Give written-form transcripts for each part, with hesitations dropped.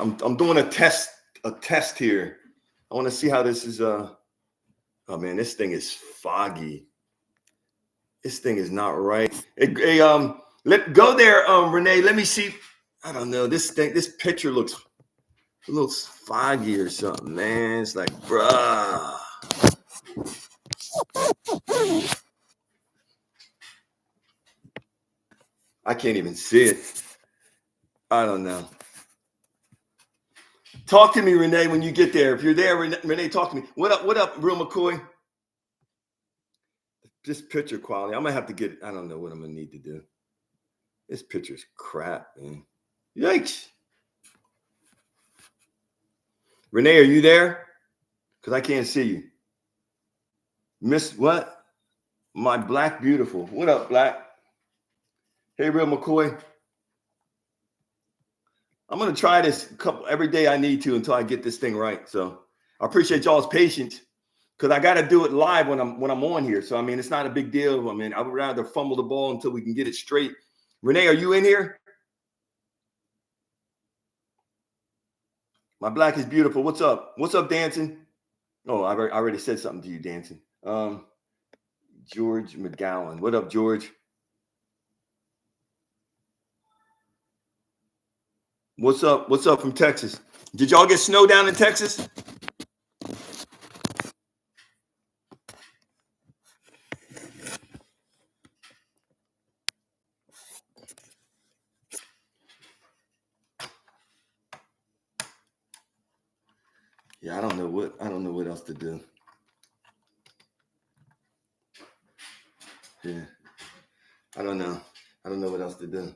I'm doing a test here. I want to see how this is. Oh man, this thing is foggy. This thing is not right. Let go there, Renee. Let me see. I don't know. This picture looks a little foggy or something, man. It's like, bruh. I can't even see it. I don't know. Talk to me, Renee, when you get there. If you're there, Renee, talk to me. What up, Real McCoy? This picture quality, I'm going to have to get, I don't know what I'm going to need to do. This picture's crap, man. Yikes. Renee, are you there? Because I can't see you. Miss what? My Black Beautiful. What up, Black? Hey, Real McCoy. I'm going to try this every day I need to until I get this thing right. So I appreciate y'all's patience because I got to do it live when I'm on here. So, I mean, it's not a big deal. I mean, I would rather fumble the ball until we can get it straight. Renee, are you in here? My Black is beautiful. What's up? What's up, Dancing? Oh, I already said something to you, Dancing. George McGowan. What up, George? What's up? What's up from Texas? Did y'all get snow down in Texas? Yeah, I don't know what else to do. Yeah. I don't know what else to do.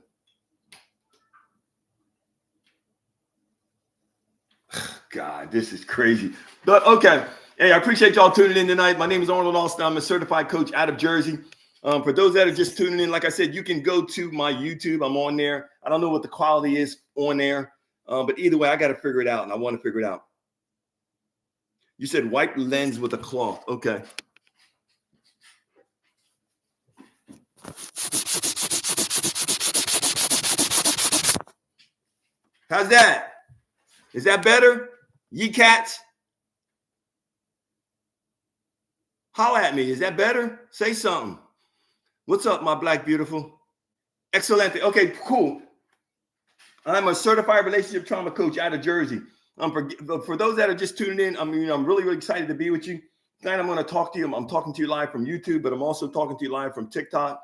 God, this is crazy. But okay. Hey, I appreciate y'all tuning in tonight. My name is Arnold Alston. I'm a certified coach out of Jersey. For those that are just tuning in, like I said, you can go to my YouTube. I'm on there. I don't know what the quality is on there. But either way, I got to figure it out, and I want to figure it out. You said wipe lens with a cloth. Okay. How's that? Is that better? Ye cats? Holla at me. Is that better? Say something. What's up, my Black Beautiful? Excellent. Okay, cool. I'm a certified relationship trauma coach out of Jersey. For those that are just tuning in, I'm really, really excited to be with you. Tonight I'm going to talk to you. I'm talking to you live from YouTube, but I'm also talking to you live from TikTok.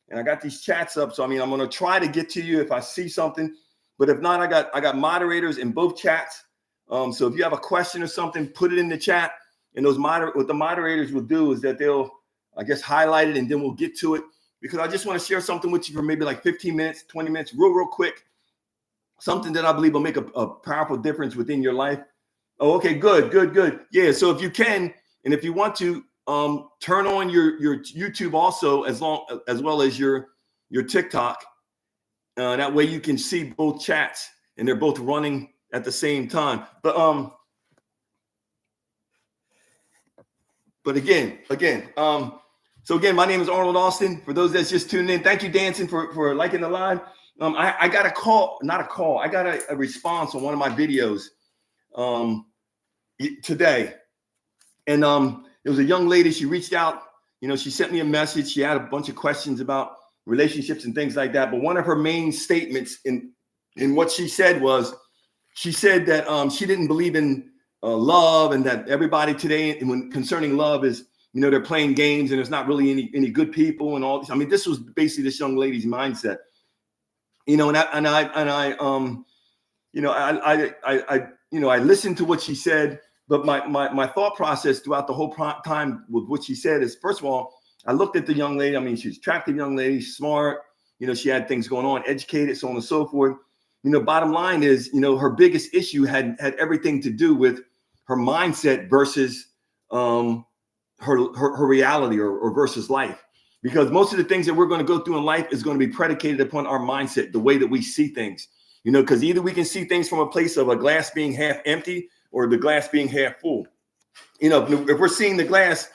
And I got these chats up. So, I'm going to try to get to you if I see something. But if not, I got moderators in both chats. So if you have a question or something, put it in the chat. And what the moderators will do is that they'll, I guess, highlight it, and then we'll get to it. Because I just want to share something with you for maybe like 15 minutes, 20 minutes, real quick. Something that I believe will make a powerful difference within your life. Oh, okay, good. Yeah, so if you can, and if you want to, turn on your YouTube also as well as your TikTok. That way you can see both chats, and they're both running at the same time. But again, so again, my name is Arnold Alston. For those that's just tuning in, thank you, Dancing, for liking the live. I got a call, not a call. I got a response on one of my videos today. And it was a young lady. She reached out. She sent me a message. She had a bunch of questions about relationships and things like that. But one of her main statements in what she said was, she said that she didn't believe in love, and that everybody today, when concerning love, is, they're playing games, and there's not really any good people and all this. I mean, this was basically this young lady's mindset. I listened to what she said, but my thought process throughout the whole time with what she said is, first of all, I looked at the young lady. I mean, she's an attractive young lady, smart, she had things going on, educated, so on and so forth. Bottom line is, her biggest issue had everything to do with her mindset versus her reality or versus life. Because most of the things that we're going to go through in life is going to be predicated upon our mindset, the way that we see things, because either we can see things from a place of a glass being half empty or the glass being half full. If we're seeing the glass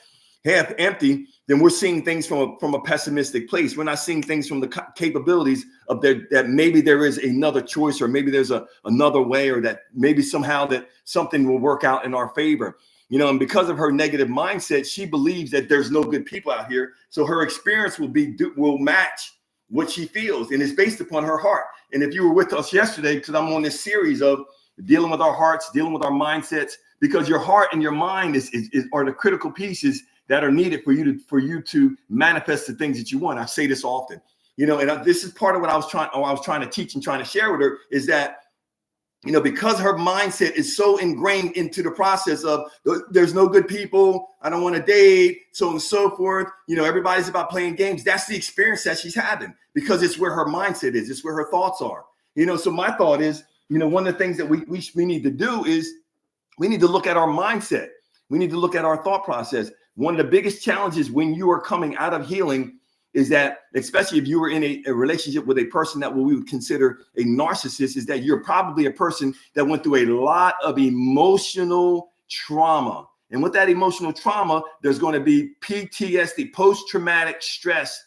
half empty, then we're seeing things from a pessimistic place. We're not seeing things from the capabilities of that maybe there is another choice, or maybe there's another way, or that maybe somehow that something will work out in our favor. And because of her negative mindset, she believes that there's no good people out here. So her experience will match what she feels, and it's based upon her heart. And if you were with us yesterday, because I'm on this series of dealing with our hearts, dealing with our mindsets, because your heart and your mind are the critical pieces that are needed for you to manifest the things that you want. I say this often, and this is part of what I was trying to teach and trying to share with her, is that, because her mindset is so ingrained into the process of there's no good people, I don't want to date, so on and so forth. Everybody's about playing games. That's the experience that she's having, because it's where her mindset is. It's where her thoughts are. So my thought is, one of the things that we need to do is we need to look at our mindset. We need to look at our thought process. One of the biggest challenges when you are coming out of healing is that, especially if you were in a relationship with a person that we would consider a narcissist, is that you're probably a person that went through a lot of emotional trauma. And with that emotional trauma, there's going to be PTSD, post-traumatic stress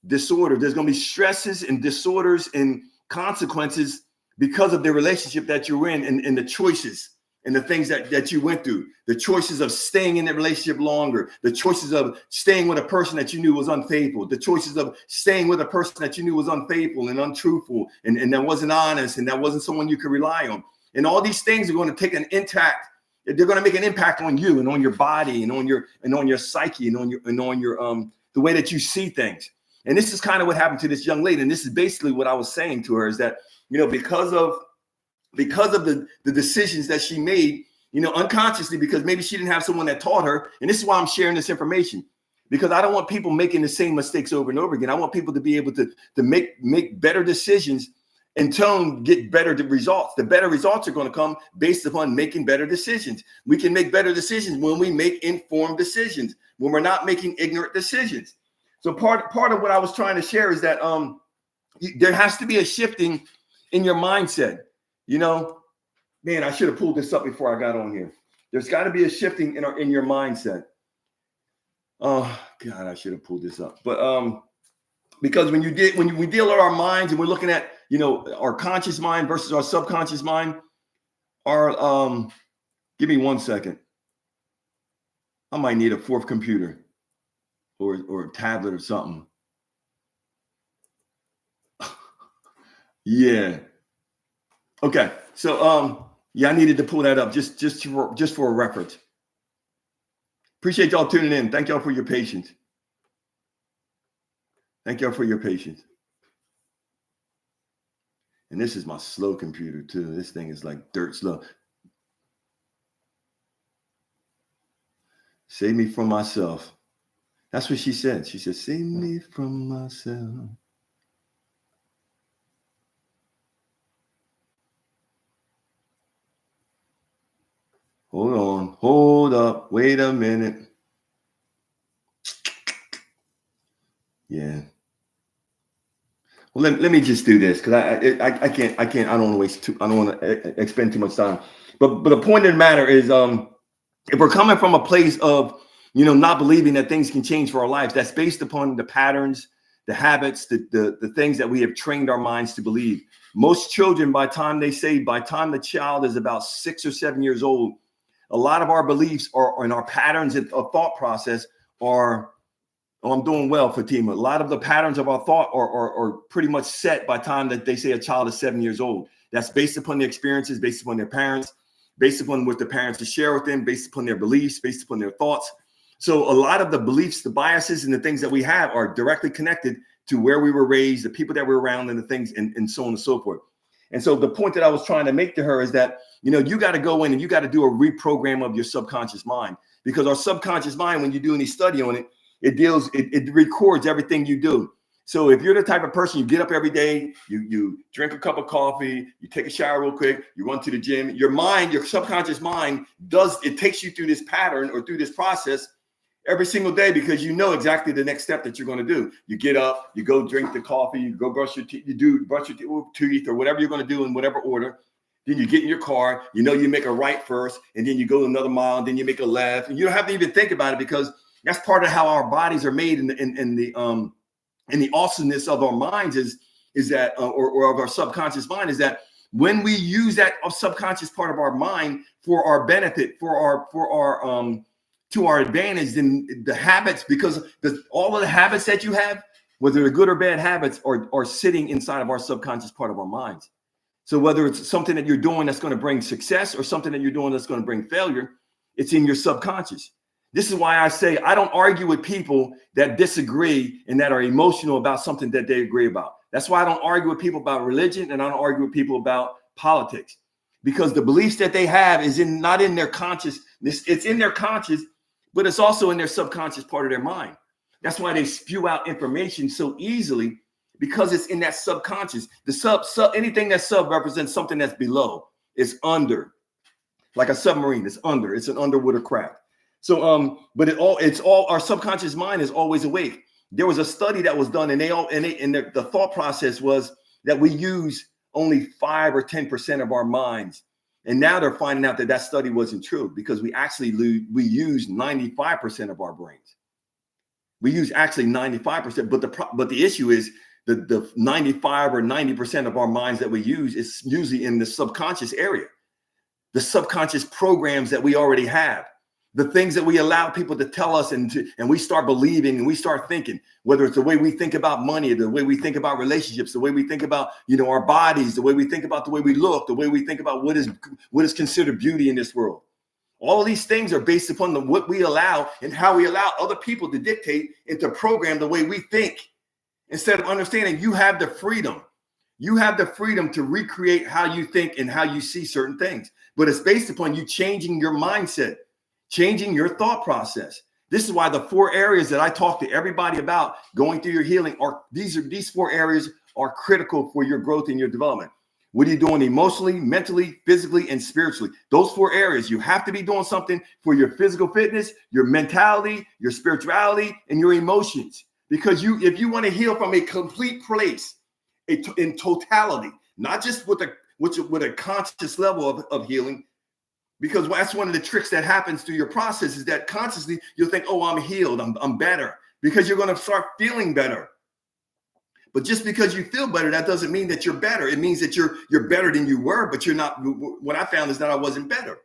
disorder. There's going to be stresses and disorders and consequences because of the relationship that you're in, and the choices and the things that you went through, the choices of staying in that relationship longer, the choices of staying with a person that you knew was unfaithful, the choices of staying with a person that you knew was unfaithful and untruthful, and that wasn't honest, and that wasn't someone you could rely on. And all these things are going to take an impact. They're going to make an impact on you and on your body and on your psyche and on your the way that you see things. And this is kind of what happened to this young lady. And this is basically what I was saying to her, is that, because of the decisions that she made, unconsciously, because maybe she didn't have someone that taught her. And this is why I'm sharing this information, because I don't want people making the same mistakes over and over again. I want people to be able to make better decisions and get better results. The better results are going to come based upon making better decisions. We can make better decisions when we make informed decisions, when we're not making ignorant decisions. So part of what I was trying to share is that there has to be a shifting in your mindset. Man, I should have pulled this up before I got on here. There's got to be a shifting in your mindset. Oh God, I should have pulled this up. But because when we deal with our minds, and we're looking at our conscious mind versus our subconscious mind, give me 1 second. I might need a fourth computer or a tablet or something. Yeah. Okay, so I needed to pull that up just for a reference. Appreciate y'all tuning in. Thank y'all for your patience. Thank y'all for your patience. And this is my slow computer too. This thing is like dirt slow. Save me from myself. That's what she said. She said, save me from myself. Hold on. Hold up. Wait a minute. Yeah. Well, let me just do this, because I can't. I don't want to waste I don't want to expend too much time. But the point of the matter is, if we're coming from a place of not believing that things can change for our lives, that's based upon the patterns, the habits, the things that we have trained our minds to believe. Most children, by the time the child is about 6 or 7 years old, a lot of our beliefs and our patterns of thought process are, oh, I'm doing well, Fatima. A lot of the patterns of our thought are pretty much set by the time that they say a child is 7 years old. That's based upon the experiences, based upon their parents, based upon what the parents share with them, based upon their beliefs, based upon their thoughts. So a lot of the beliefs, the biases, and the things that we have are directly connected to where we were raised, the people that we're around, and the things, and so on and so forth. And so the point that I was trying to make to her is that, you got to go in and you got to do a reprogram of your subconscious mind, because our subconscious mind, when you do any study on it, it records everything you do. So if you're the type of person, you get up every day, you drink a cup of coffee, you take a shower real quick, you run to the gym, your subconscious mind takes you through this pattern or through this process every single day, because you know exactly the next step that you're going to do. You get up, you go drink the coffee, you go brush your teeth, brush your teeth or whatever you're going to do in whatever order. Then you get in your car, you make a right first, and then you go another mile, and then you make a left. And you don't have to even think about it, because That's part of how our bodies are made in the awesomeness of our minds is that or of our subconscious mind is that when we use that subconscious part of our mind for our benefit, for our to our advantage, then the habits, because all of the habits that you have, whether they're good or bad habits, are sitting inside of our subconscious part of our minds. So whether it's something that you're doing that's going to bring success or something that you're doing that's going to bring failure, it's in your subconscious. This is why I say I don't argue with people that disagree and that are emotional about something that they agree about. That's why I don't argue with people about religion, and I don't argue with people about politics, because the beliefs that they have is not in their conscious. It's in their conscious, but it's also in their subconscious part of their mind. That's why they spew out information so easily, because it's in that subconscious. The sub anything that sub represents something that's below. It's under, like a submarine. It's under. It's an underwater craft. So, but it's all our subconscious mind is always awake. There was a study that was done, and the thought process was that we use only 5 or 10% of our minds. And now they're finding out that that study wasn't true, because we use 95% of our brains. We use actually 95%, but the issue is the 95 or 90% of our minds that we use is usually in the subconscious area, the subconscious programs that we already have. The things that we allow people to tell us and we start believing and we start thinking, whether it's the way we think about money, the way we think about relationships, the way we think about, our bodies, the way we think about the way we look, the way we think about what is considered beauty in this world. All of these things are based upon what we allow and how we allow other people to dictate and to program the way we think, instead of understanding you have the freedom. You have the freedom to recreate how you think and how you see certain things. But it's based upon you changing your mindset, changing your thought process. This is why the 4 areas that I talk to everybody about going through your healing these 4 areas are critical for your growth and your development. What are you doing emotionally, mentally, physically, and spiritually? Those 4 areas, you have to be doing something for your physical fitness, your mentality, your spirituality, and your emotions. Because if you want to heal from a complete place, in totality, not just with a conscious level of healing, because that's one of the tricks that happens through your process is that consciously you'll think, oh, I'm healed, I'm better, because you're going to start feeling better. But just because you feel better, that doesn't mean that you're better. It means that you're better than you were, but you're not. What I found is that I wasn't better.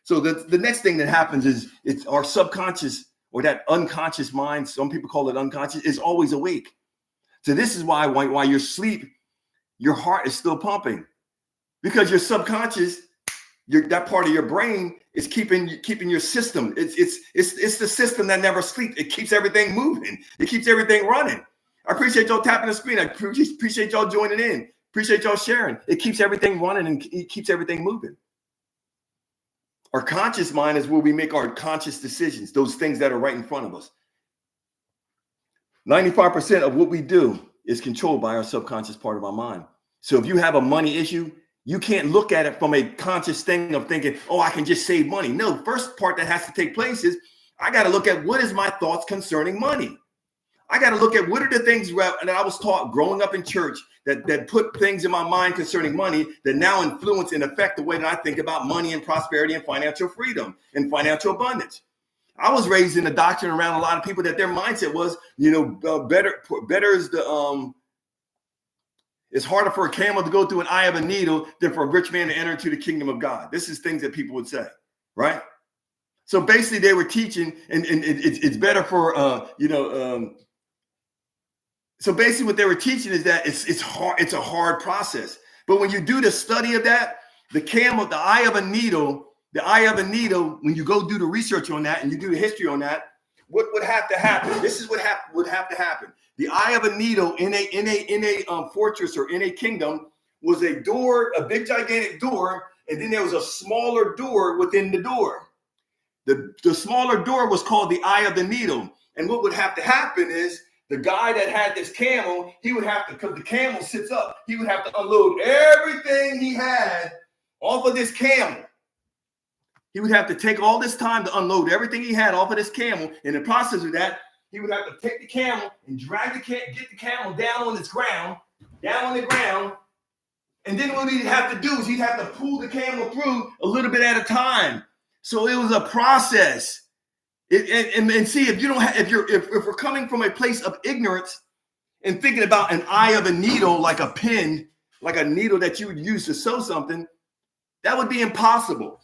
So the next thing that happens is it's our subconscious, or that unconscious mind, some people call it unconscious, is always awake. So this is why while you sleep, your heart is still pumping, because your subconscious, that part of your brain is keeping your system. It's the system that never sleeps. It keeps everything moving. It keeps everything running. I appreciate y'all tapping the screen. I appreciate y'all joining in. Appreciate y'all sharing. It keeps everything running and it keeps everything moving. Our conscious mind is where we make our conscious decisions, those things that are right in front of us. 95% of what we do is controlled by our subconscious part of our mind. So if you have a money issue, you can't look at it from a conscious thing of thinking, oh, I can just save money. No, first part that has to take place is I got to look at what is my thoughts concerning money. I got to look at what are the things that I was taught growing up in church that put things in my mind concerning money that now influence and affect the way that I think about money and prosperity and financial freedom and financial abundance. I was raised in a doctrine around a lot of people that their mindset was, better is it's harder for a camel to go through an eye of a needle than for a rich man to enter into the kingdom of God. This is things that people would say, right? So basically they were teaching, and it's better for, so basically what they were teaching is that it's hard. It's a hard process. But when you do the study of that, the eye of a needle, when you go do the research on that and you do the history on that, what would have to happen? This is what would have to happen. The eye of a needle in a fortress or in a kingdom was a door, a big gigantic door, and then there was a smaller door within the door. The smaller door was called the eye of the needle. And what would have to happen is the guy that had this camel, he would have to, because the camel sits up, he would have to unload everything he had off of this camel. He would have to take all this time to unload everything he had off of this camel. In the process of that, he would have to take the camel and get the camel down on the ground. And then what he'd have to do is he'd have to pull the camel through a little bit at a time. So it was a process. And see, if you don't have, if we're coming from a place of ignorance and thinking about an eye of a needle, like a pin, like a needle that you would use to sew something, that would be impossible.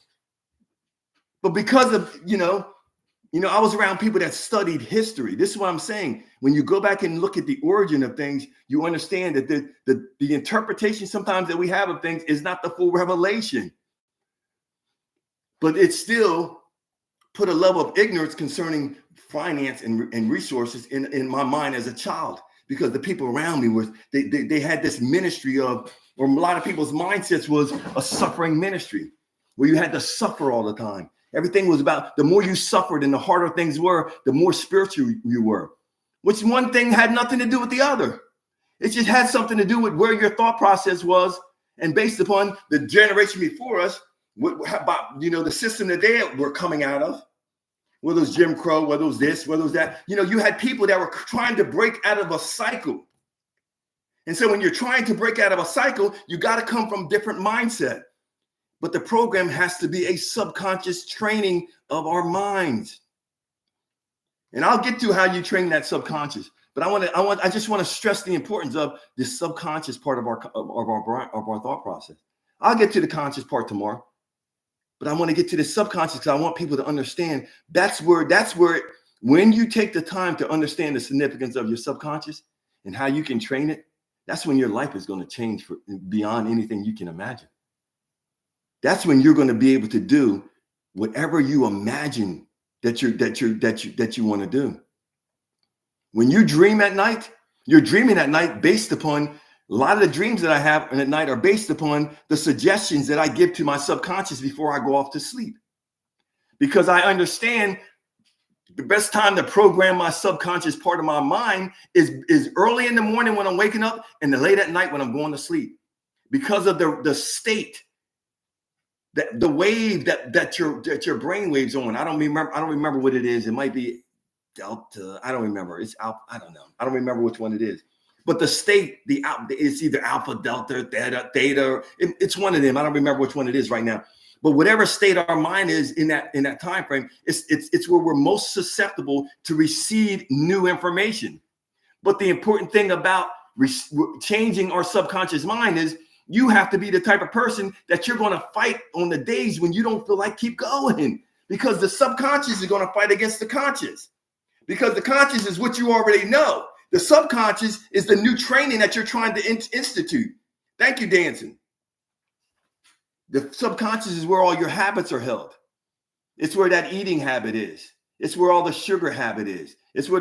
But because of, I was around people that studied history. This is what I'm saying. When you go back and look at the origin of things, you understand that the interpretation sometimes that we have of things is not the full revelation. But it's still put a level of ignorance concerning finance and resources in my mind as a child, because the people around me they had this ministry of, or a lot of people's mindsets was a suffering ministry where you had to suffer all the time. Everything was about, the more you suffered and the harder things were, the more spiritual you were, which one thing had nothing to do with the other. It just had something to do with where your thought process was, and based upon the generation before us, about, the system that they were coming out of, whether it was Jim Crow, whether it was this, whether it was that. You had people that were trying to break out of a cycle. And so when you're trying to break out of a cycle, you got to come from different mindset. But the program has to be a subconscious training of our minds. And I'll get to how you train that subconscious. But I just want to stress the importance of this subconscious part of our thought process. I'll get to the conscious part tomorrow. But I want to get to the subconscious because I want people to understand that's where when you take the time to understand the significance of your subconscious and how you can train it, that's when your life is going to change beyond anything you can imagine. That's when you're going to be able to do whatever you imagine that you want to do. When you dream at night, you're dreaming at night based upon, a lot of the dreams that I have at night are based upon the suggestions that I give to my subconscious before I go off to sleep. Because I understand the best time to program my subconscious part of my mind is early in the morning when I'm waking up and late at night when I'm going to sleep. Because of the state, the wave that your brain waves on. I don't remember what it is. It might be delta. I don't remember. It's alpha. I don't know. I don't remember which one it is. But the state, it's either alpha, delta, theta. It's one of them. I don't remember which one it is right now. But whatever state our mind is in that time frame, it's where we're most susceptible to receive new information. But the important thing about changing our subconscious mind is you have to be the type of person that you're going to fight on the days when you don't feel like keep going, because the subconscious is going to fight against the conscious, because the conscious is what you already know. The subconscious is the new training that you're trying to institute. Thank you, Dancing. The subconscious is where all your habits are held. It's where that eating habit is. It's where all the sugar habit is. It's where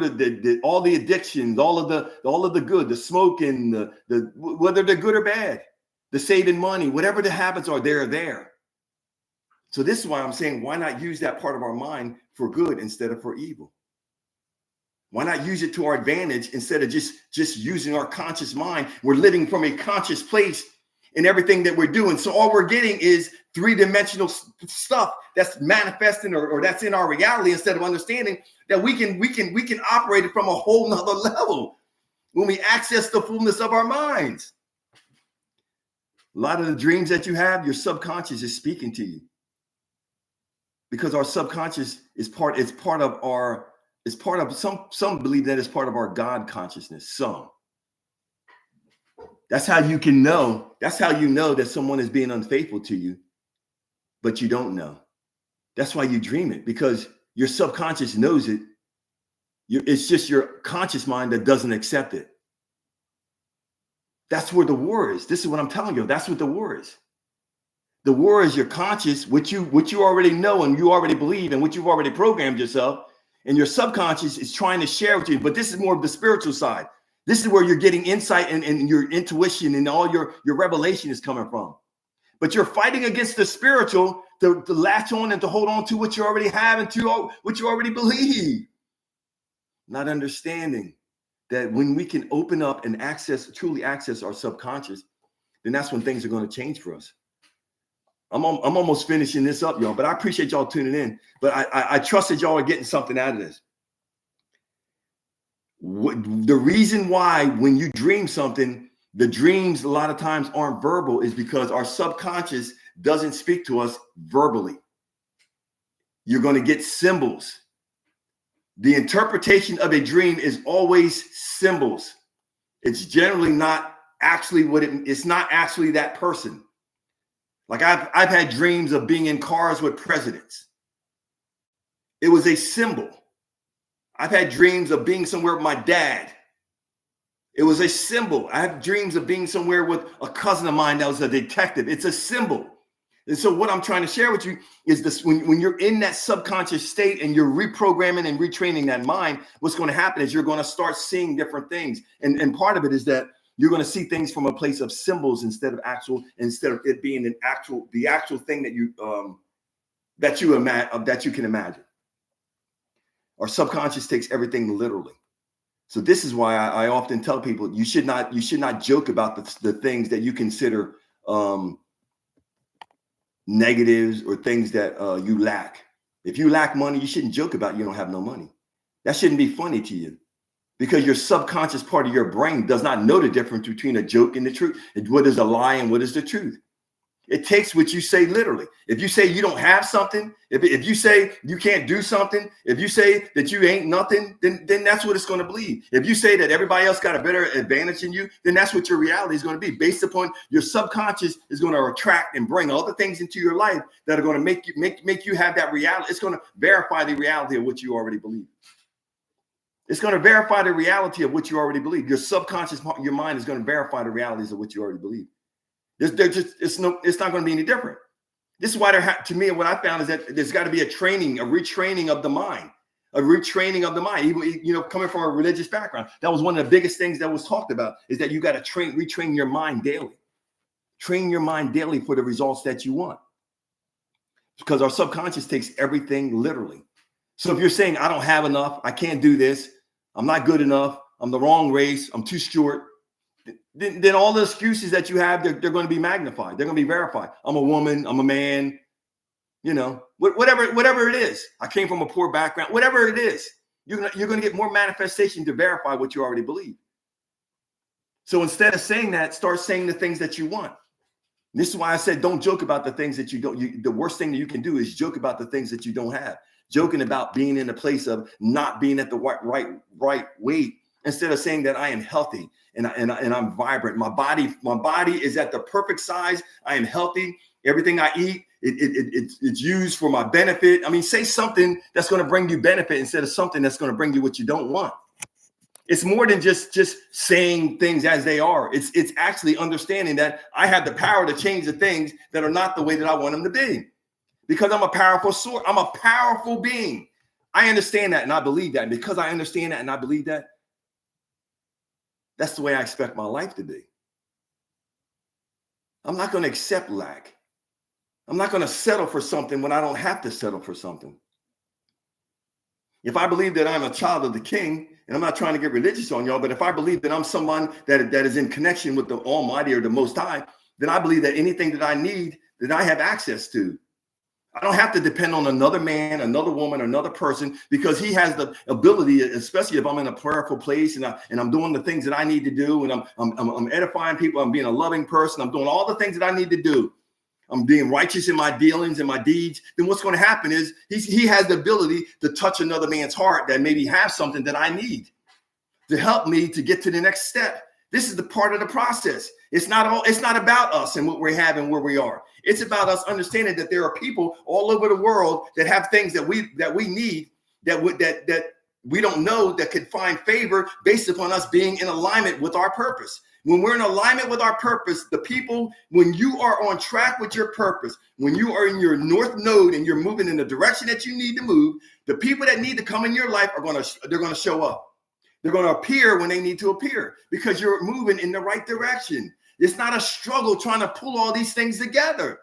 all the addictions, all of the good, the smoking, the whether they're good or bad, the saving money, whatever the habits are, they're there. So this is why I'm saying, why not use that part of our mind for good instead of for evil? Why not use it to our advantage instead of just using our conscious mind? We're living from a conscious place in everything that we're doing. So all we're getting is three-dimensional stuff that's manifesting or that's in our reality, instead of understanding that we can operate it from a whole nother level when we access the fullness of our minds. A lot of the dreams that you have, your subconscious is speaking to you, because our subconscious is part of some believe that it's part of our God consciousness. Some. That's how you can know. That's how you know that someone is being unfaithful to you, but you don't know. That's why you dream it, because your subconscious knows it. It's just your conscious mind that doesn't accept it. That's where the war is. This is what I'm telling you. That's what the war is. The war is your conscious, what you already know and you already believe and what you've already programmed yourself, and your subconscious is trying to share with you. But this is more of the spiritual side. This is where you're getting insight and your intuition and all your revelation is coming from. But you're fighting against the spiritual to latch on and to hold on to what you already have and to what you already believe. Not understanding that when we can open up and truly access our subconscious, then that's when things are going to change for us. I'm almost finishing this up, y'all, but I appreciate y'all tuning in. But I trust that y'all are getting something out of this. The reason why when you dream something, the dreams a lot of times aren't verbal is because our subconscious doesn't speak to us verbally. You're going to get symbols. The interpretation of a dream is always symbols. It's generally not actually it's not actually that person. Like I've had dreams of being in cars with presidents. It was a symbol. I've had dreams of being somewhere with my dad. It was a symbol. I have dreams of being somewhere with a cousin of mine that was a detective. It's a symbol. And so what I'm trying to share with you is this: when you're in that subconscious state and you're reprogramming and retraining that mind, what's going to happen is you're going to start seeing different things. And part of it is that you're going to see things from a place of symbols instead of it being the actual thing that you can imagine. Our subconscious takes everything literally. So this is why I often tell people you should not joke about the things that you consider negatives or things that you lack. If you lack money, you shouldn't joke about you don't have no money. That shouldn't be funny to you, because your subconscious part of your brain does not know the difference between a joke and the truth. What is a lie and what is the truth? It takes what you say literally. If you say you don't have something, if you say you can't do something, if you say that you ain't nothing, then that's what it's going to believe. If you say that everybody else got a better advantage than you, then that's what your reality is going to be. Based upon your subconscious is going to attract and bring all the things into your life that are going to make you have that reality. It's going to verify the reality of what you already believe. It's going to verify the reality of what you already believe. Your subconscious, your mind is going to verify the realities of what you already believe. It's not going to be any different. This is why to me, what I found is that there's got to be a retraining of the mind, Even, coming from a religious background, that was one of the biggest things that was talked about, is that you got to retrain your mind daily. Train your mind daily for the results that you want, because our subconscious takes everything literally. So if you're saying, I don't have enough, I can't do this, I'm not good enough, I'm the wrong race, I'm too short, then all the excuses that you have, they're going to be magnified. They're going to be verified. I'm a woman, I'm a man, whatever it is. I came from a poor background, whatever it is, you're going to get more manifestation to verify what you already believe. So instead of saying that, start saying the things that you want. And this is why I said, don't joke about the things that you don't. The worst thing that you can do is joke about the things that you don't have. Joking about being in a place of not being at the right weight, instead of saying that I am healthy and I'm vibrant. My body is at the perfect size. I am healthy. Everything I eat, it's used for my benefit. I mean, say something that's going to bring you benefit instead of something that's going to bring you what you don't want. It's more than just saying things as they are. It's actually understanding that I have the power to change the things that are not the way that I want them to be, because I'm a powerful source. I'm a powerful being. I understand that and I believe that. And because I understand that and I believe that, that's the way I expect my life to be. I'm not going to accept lack. I'm not going to settle for something when I don't have to settle for something. If I believe that I'm a child of the King, and I'm not trying to get religious on y'all, but if I believe that I'm someone that is in connection with the Almighty or the Most High, then I believe that anything that I need, that I have access to. I don't have to depend on another man, another woman, another person, because he has the ability, especially if I'm in a prayerful place and I'm doing the things that I need to do, and I'm edifying people, I'm being a loving person, I'm doing all the things that I need to do, I'm being righteous in my dealings and my deeds. Then what's going to happen is he has the ability to touch another man's heart that maybe has something that I need to help me to get to the next step. This is the part of the process. It's not about us and what we have and where we are. It's about us understanding that there are people all over the world that have things that we need that we don't know, that could find favor based upon us being in alignment with our purpose. When we're in alignment with our purpose, the people, when you are on track with your purpose, when you are in your north node and you're moving in the direction that you need to move, the people that need to come in your life they're going to show up. They're going to appear when they need to appear, because you're moving in the right direction. It's not a struggle trying to pull all these things together,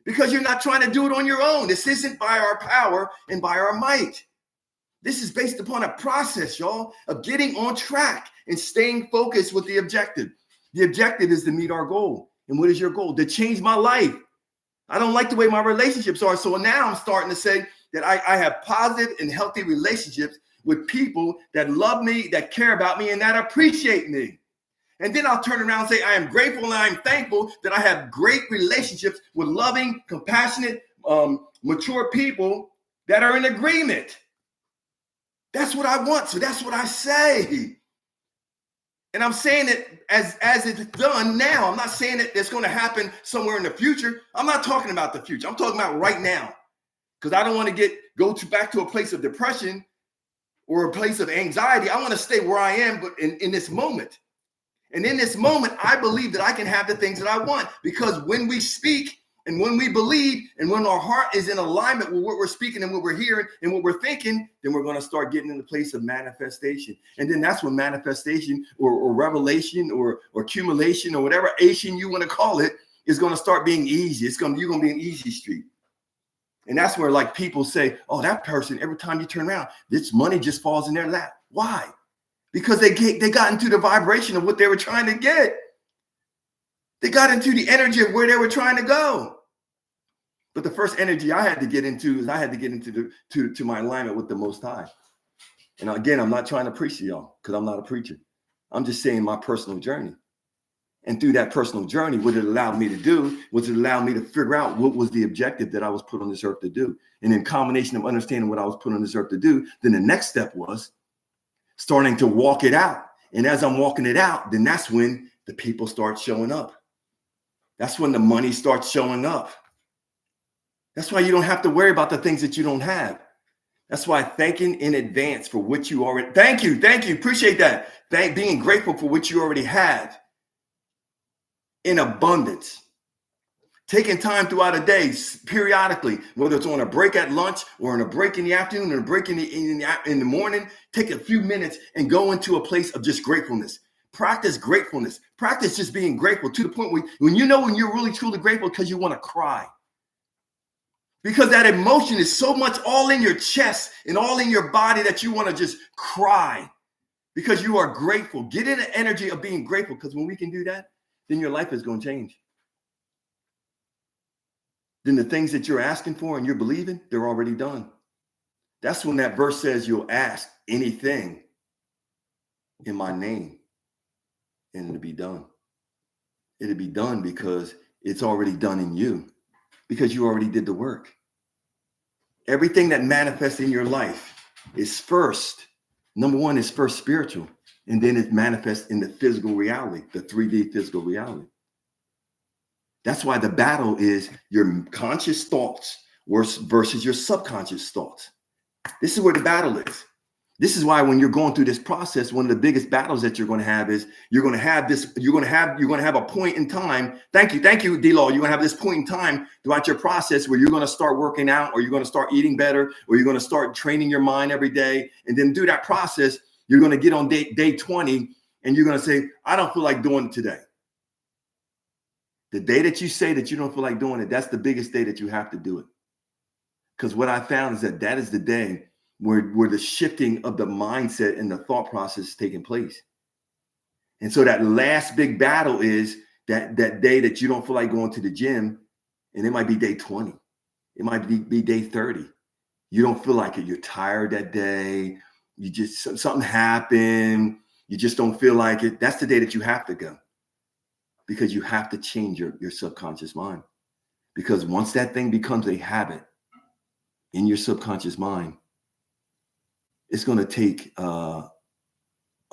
because you're not trying to do it on your own. This isn't by our power and by our might. This is based upon a process, y'all, of getting on track and staying focused with the objective. The objective is to meet our goal. And what is your goal? To change my life. I don't like the way my relationships are. So now I'm starting to say that I have positive and healthy relationships with people that love me, that care about me, and that appreciate me. And then I'll turn around and say, I am grateful and I'm thankful that I have great relationships with loving, compassionate, mature people that are in agreement. That's what I want. So that's what I say. And I'm saying it as it's done now. I'm not saying that it's going to happen somewhere in the future. I'm not talking about the future. I'm talking about right now. Because I don't want to go back to a place of depression or a place of anxiety. I want to stay where I am, but in this moment. And in this moment, I believe that I can have the things that I want. Because when we speak and when we believe and when our heart is in alignment with what we're speaking and what we're hearing and what we're thinking, then we're going to start getting in the place of manifestation. And then that's when manifestation or revelation or accumulation or whatever Asian you want to call it is going to start being easy. You're going to be an easy street. And that's where like people say, oh, that person, every time you turn around, this money just falls in their lap. Why? Because they got into the vibration of what they were trying to get. They got into the energy of where they were trying to go. But the first energy I had to get into is I had to get into to my alignment with the Most High. And again, I'm not trying to preach to y'all because I'm not a preacher. I'm just saying my personal journey. And through that personal journey, what it allowed me to do was it allowed me to figure out what was the objective that I was put on this earth to do. And in combination of understanding what I was put on this earth to do, then the next step was starting to walk it out. And as I'm walking it out, then that's when the people start showing up. That's when the money starts showing up. That's why you don't have to worry about the things that you don't have. That's why thanking in advance for what you already, thank you, appreciate that. Being grateful for what you already have in abundance. Taking time throughout a day, periodically, whether it's on a break at lunch or on a break in the afternoon or a break in the morning, take a few minutes and go into a place of just gratefulness. Practice gratefulness. Practice just being grateful to the point where when you're really truly grateful because you want to cry. Because that emotion is so much all in your chest and all in your body that you want to just cry because you are grateful. Get in the energy of being grateful, because when we can do that, then your life is going to change. Then the things that you're asking for and you're believing, they're already done. That's when that verse says you'll ask anything in my name and it'll be done. It'll be done because it's already done in you, because you already did the work. Everything that manifests in your life is first, number one, is first spiritual, and then it manifests in the physical reality, the 3D physical reality. That's why the battle is your conscious thoughts versus your subconscious thoughts. This is where the battle is. This is why when you're going through this process, one of the biggest battles that you're going to have is you're going to have a point in time. Thank you, D-Law. You're going to have this point in time throughout your process where you're going to start working out, or you're going to start eating better, or you're going to start training your mind every day. And then through that process, you're going to get on day 20 and you're going to say, I don't feel like doing it today. The day that you say that you don't feel like doing it, that's the biggest day that you have to do it. Because what I found is that is the day where the shifting of the mindset and the thought process is taking place. And so that last big battle is that day that you don't feel like going to the gym, and it might be day 20. It might be day 30. You don't feel like it. You're tired that day. You just, something happened. You just don't feel like it. That's the day that you have to go, because you have to change your subconscious mind. Because once that thing becomes a habit in your subconscious mind, it's going to take a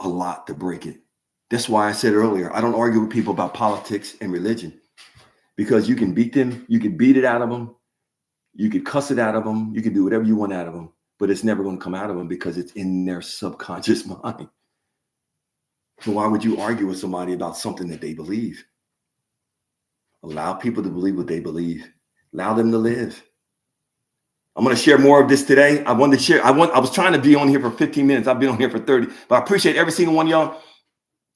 lot to break it. That's why I said earlier, I don't argue with people about politics and religion, because you can beat them. You can beat it out of them. You could cuss it out of them. You can do whatever you want out of them, but it's never going to come out of them because it's in their subconscious mind. So why would you argue with somebody about something that they believe? Allow people to believe what they believe. Allow them to live. I'm going to share more of this today. I was trying to be on here for 15 minutes. I've been on here for 30, but I appreciate every single one of y'all.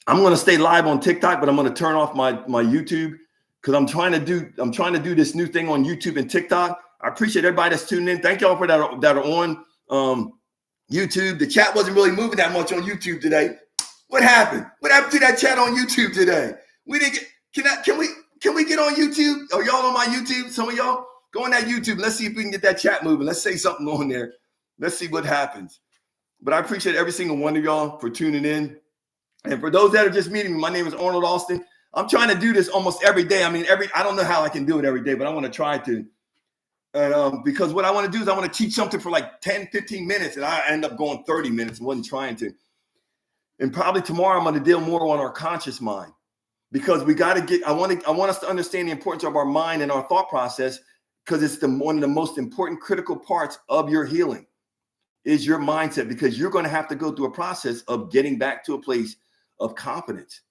I'm going to stay live on TikTok, but I'm going to turn off my YouTube because I'm trying to do this new thing on YouTube and TikTok. I appreciate everybody that's tuning in. Thank y'all for that are on YouTube. The chat wasn't really moving that much on YouTube today. What happened? What happened to that chat on YouTube today? We didn't get. Can we get on YouTube? Are y'all on my YouTube? Some of y'all go on that YouTube. Let's see if we can get that chat moving. Let's say something on there. Let's see what happens. But I appreciate every single one of y'all for tuning in. And for those that are just meeting me, my name is Arnold Austin. I'm trying to do this almost every day. I mean, I don't know how I can do it every day, but I want to try to. And because what I want to do is I want to teach something for like 10, 15 minutes, and I end up going 30 minutes and wasn't trying to. And probably tomorrow I'm going to deal more on our conscious mind, because we got to get, I want us to understand the importance of our mind and our thought process, because it's one of the most important critical parts of your healing is your mindset, because you're going to have to go through a process of getting back to a place of confidence.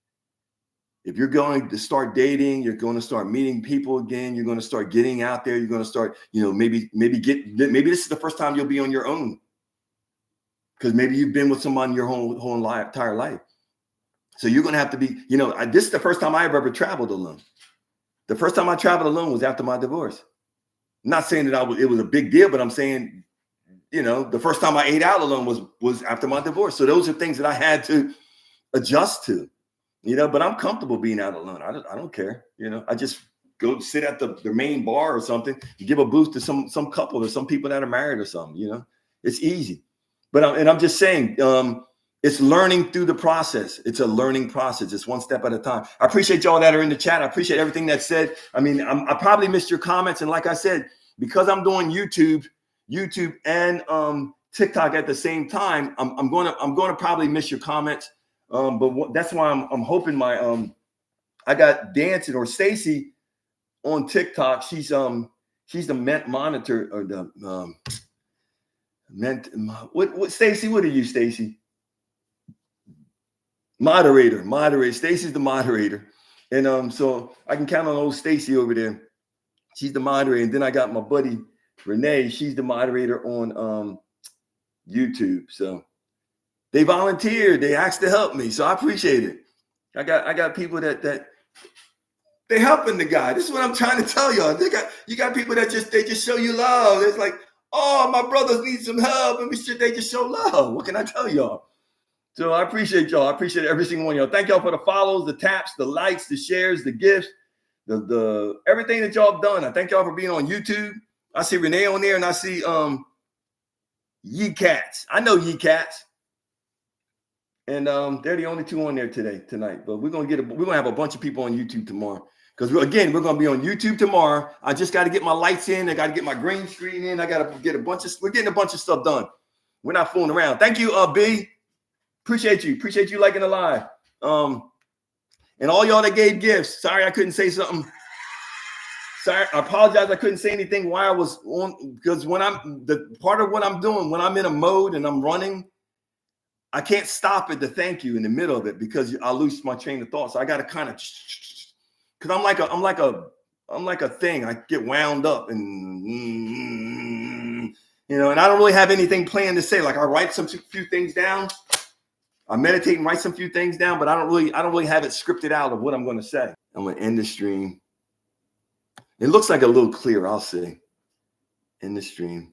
If you're going to start dating, you're going to start meeting people again, you're going to start getting out there, you're going to start, maybe this is the first time you'll be on your own, because maybe you've been with someone your whole entire life. So you're going to have to be, this is the first time I ever traveled alone. The first time I traveled alone was after my divorce. I'm not saying that it was a big deal, but I'm saying, the first time I ate out alone was after my divorce. So those are things that I had to adjust to. But I'm comfortable being out alone. I don't care. I just go sit at the main bar or something, give a boost to some couple or some people that are married or something. It's easy. But I'm just saying, it's learning through the process. It's a learning process. It's one step at a time. I appreciate y'all that are in the chat. I appreciate everything that's said. I mean, I probably missed your comments, and like I said, because I'm doing YouTube and TikTok at the same time, I'm going to probably miss your comments. But that's why I'm hoping I got Dancing or Stacy on TikTok. She's the monitor or the what Stacy? What are you, Stacy? Moderator. Stacy's the moderator, and so I can count on old Stacy over there. She's the moderator, and then I got my buddy Renee. She's the moderator on YouTube. So they volunteered. They asked to help me, so I appreciate it. I got people that they're helping the guy. This is what I'm trying to tell y'all. You got people that they just show you love. It's like, oh, my brothers need some help, and they just show love. What can I tell y'all? So I appreciate y'all. I appreciate every single one of y'all. Thank y'all for the follows, the taps, the likes, the shares, the gifts, the everything that y'all have done. I thank y'all for being on YouTube. I see Renee on there, and I see Ye Cats. I know Ye Cats. And they're the only two on there tonight. But we're gonna have a bunch of people on YouTube tomorrow. Because we're gonna be on YouTube tomorrow. I just got to get my lights in. I got to get my green screen in. I got to get we're getting a bunch of stuff done. We're not fooling around. Thank you, B. Appreciate you liking the live. And all y'all that gave gifts. Sorry I couldn't say something. Sorry, I apologize. I couldn't say anything while I was on, because the part of what I'm doing, when I'm in a mode and I'm running, I can't stop it to thank you in the middle of it, because I'll lose my train of thought. So I got to kind of, because I'm like a thing. I get wound up and and I don't really have anything planned to say. Like I write few things down. I meditate and write some few things down, but I don't really have it scripted out of what I'm going to say. I'm going to end the stream. It looks like a little clear. I'll see. End the stream.